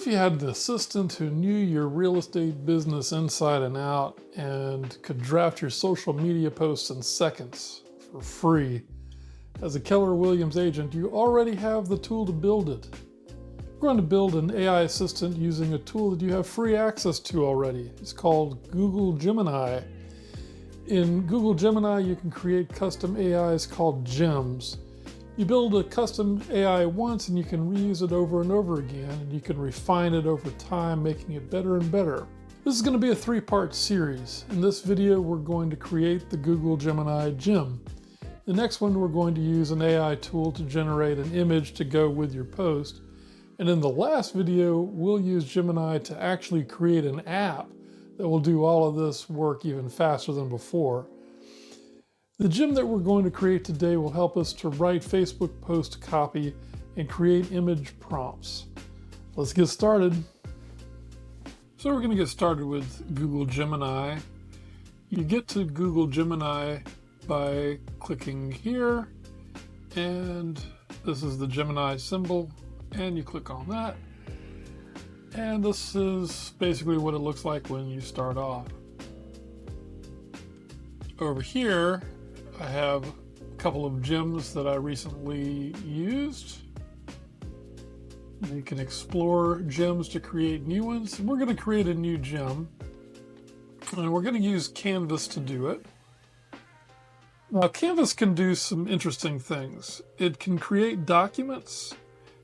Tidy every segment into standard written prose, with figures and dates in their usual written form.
if you had an assistant who knew your real estate business inside and out and could draft your social media posts in seconds for free? As a Keller Williams agent, you already have the tool to build it. We're going to build an AI assistant using a tool that you have free access to already. It's called Google Gemini. In Google Gemini, you can create custom AIs called gems. You build a custom AI once and you can reuse it over and over again, and you can refine it over time, making it better and better. This is going to be a three-part series. In this video, we're going to create the Google Gemini gem. The next one, we're going to use an AI tool to generate an image to go with your post. And in the last video, we'll use Gemini to actually create an app that will do all of this work even faster than before. The gem that we're going to create today will help us to write Facebook post copy and create image prompts. Let's get started. So we're going to get started with Google Gemini. You get to Google Gemini by clicking here, and this is the Gemini symbol, and you click on that. And this is basically what it looks like when you start off. Over here, I have a couple of gems that I recently used. You can explore gems to create new ones. We're going to create a new gem, and we're going to use Canvas to do it. Now, Canvas can do some interesting things. It can create documents,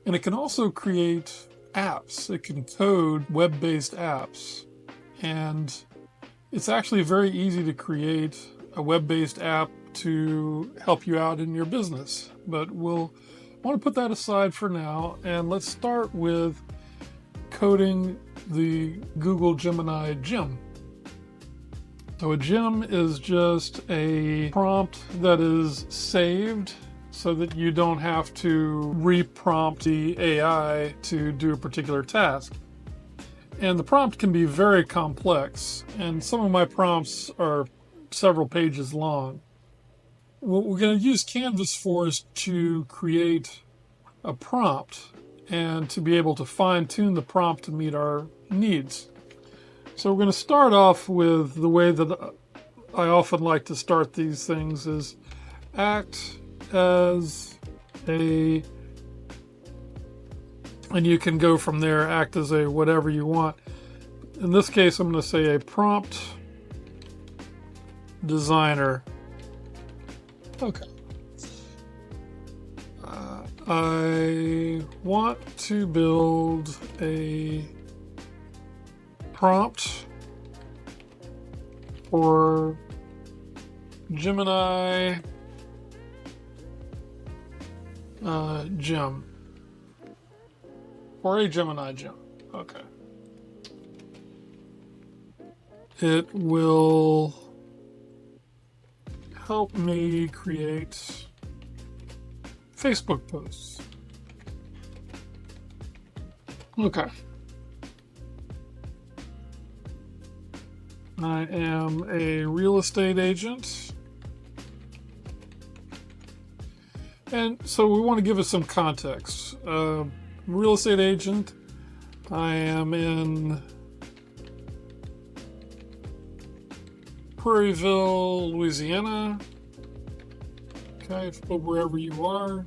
and it can also create apps. It can code web-based apps, and it's actually very easy to create a web-based app to help you out in your business. But we'll want to put that aside for now, and let's start with coding the Google Gemini gem. So a gem is just a prompt that is saved so that you don't have to re-prompt the AI to do a particular task. And the prompt can be very complex, and some of my prompts are several pages long. What we're going to use Canvas for is to create a prompt and to be able to fine-tune the prompt to meet our needs. So we're going to start off with the way that I often like to start these things is act as a, and you can go from there, act as a whatever you want. In this case, I'm going to say a prompt designer. Okay. I want to build a prompt for Gemini gem. Or a Gemini gem. Okay. It will help me create Facebook posts. Okay. I am a real estate agent. And so we want to give it some context. Real estate agent. I am in Prairieville, Louisiana. Okay, wherever you are.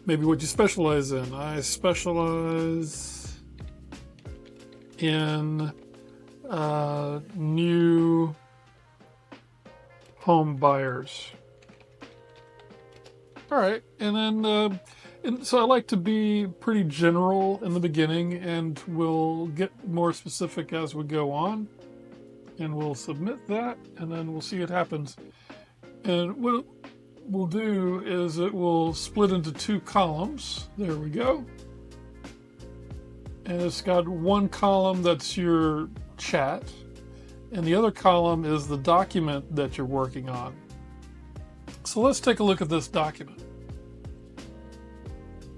Maybe what you specialize in. I specialize in new home buyers. All right, and then so I like to be pretty general in the beginning, and we'll get more specific as we go on. And we'll submit that, and then we'll see what happens. And what we'll do is it will split into two columns. There we go. And it's got one column that's your chat, and the other column is the document that you're working on. So let's take a look at this document.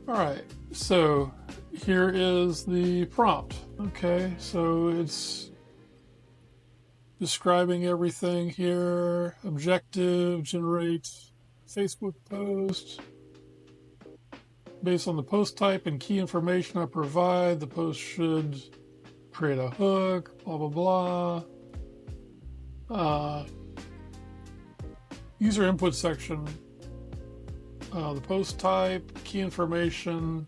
All right, so here is the prompt. Okay, so it's describing everything here. Objective, generate Facebook post. Based on the post type and key information I provide, the post should create a hook, blah, blah, blah. User input section, the post type, key information,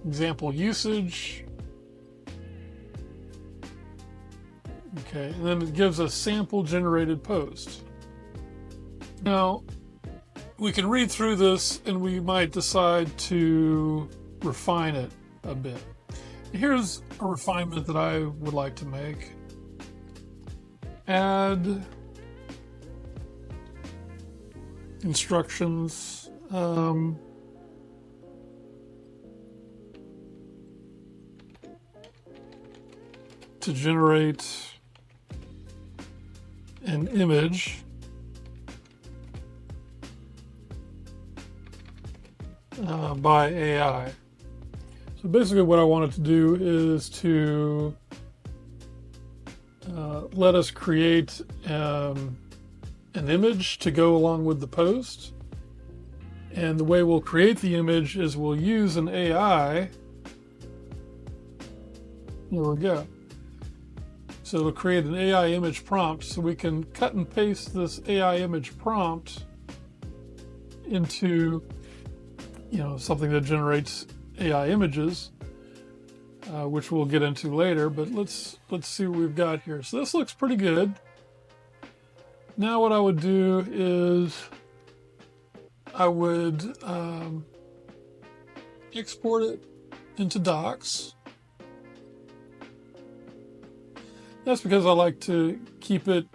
example usage. Okay, and then it gives a sample generated post. Now, we can read through this and we might decide to refine it a bit. Here's a refinement that I would like to make. Add instructions. To generate an image by AI. So basically what I wanted to do is to let us create an image to go along with the post. And the way we'll create the image is we'll use an AI. There we go. So it'll create an AI image prompt, so we can cut and paste this AI image prompt into something that generates AI images, which we'll get into later. But let's see what we've got here. So this looks pretty good. Now what I would do is I would export it into docs. That's because I like to keep it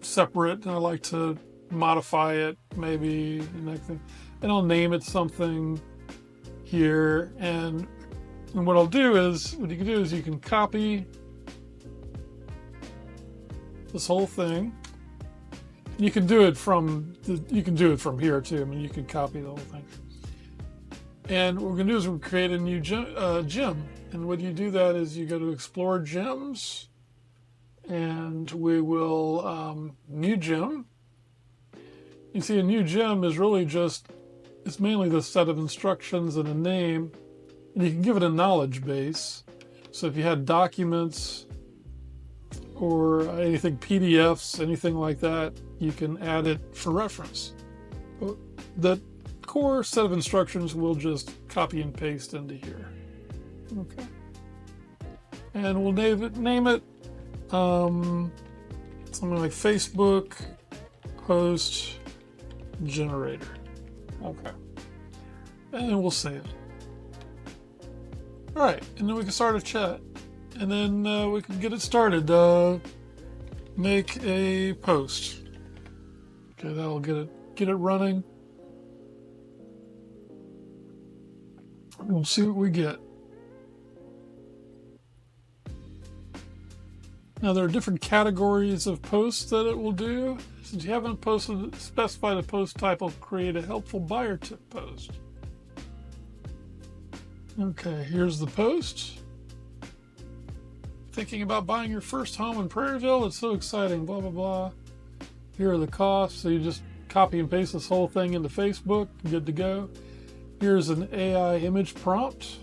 separate, and I like to modify it maybe the next thing. And I'll name it something here. And what I'll do is, what you can do is you can copy this whole thing. You can do it from here too. I mean, you can copy the whole thing. And what we're going to do is we'll create a new gem. And when you do that is you go to Explore Gems, and we will new gem. You see, a new gem is really just, it's mainly the set of instructions and a name, and you can give it a knowledge base. So if you had documents or anything, PDFs, anything like that, you can add it for reference. But the core set of instructions we'll just copy and paste into here. Okay. And we'll name it something like Facebook Post Generator. Okay. And we'll save it. All right, and then we can start a chat. And then we can get it started. Make a post. Okay, that'll get it running. We'll see what we get. Now there are different categories of posts that it will do. Since you haven't specified a post type, I'll create a helpful buyer tip post. Okay, here's the post. Thinking about buying your first home in Prairieville? It's so exciting, blah, blah, blah. Here are the costs. So you just copy and paste this whole thing into Facebook, good to go. Here's an AI image prompt.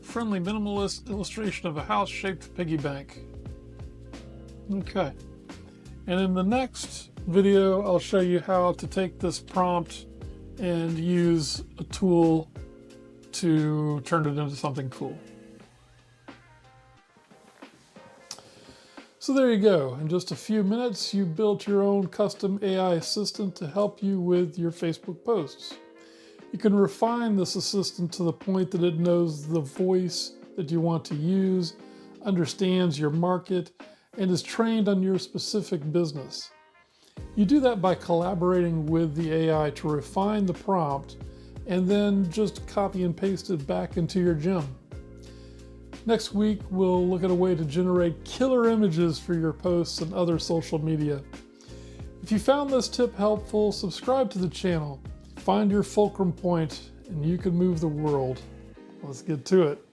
Friendly minimalist illustration of a house-shaped piggy bank. Okay. And in the next video, I'll show you how to take this prompt and use a tool to turn it into something cool. So there you go. In just a few minutes, you built your own custom AI assistant to help you with your Facebook posts. You can refine this assistant to the point that it knows the voice that you want to use, understands your market, and is trained on your specific business. You do that by collaborating with the AI to refine the prompt and then just copy and paste it back into your gem. Next week, we'll look at a way to generate killer images for your posts and other social media. If you found this tip helpful, subscribe to the channel. Find your fulcrum point and you can move the world. Let's get to it.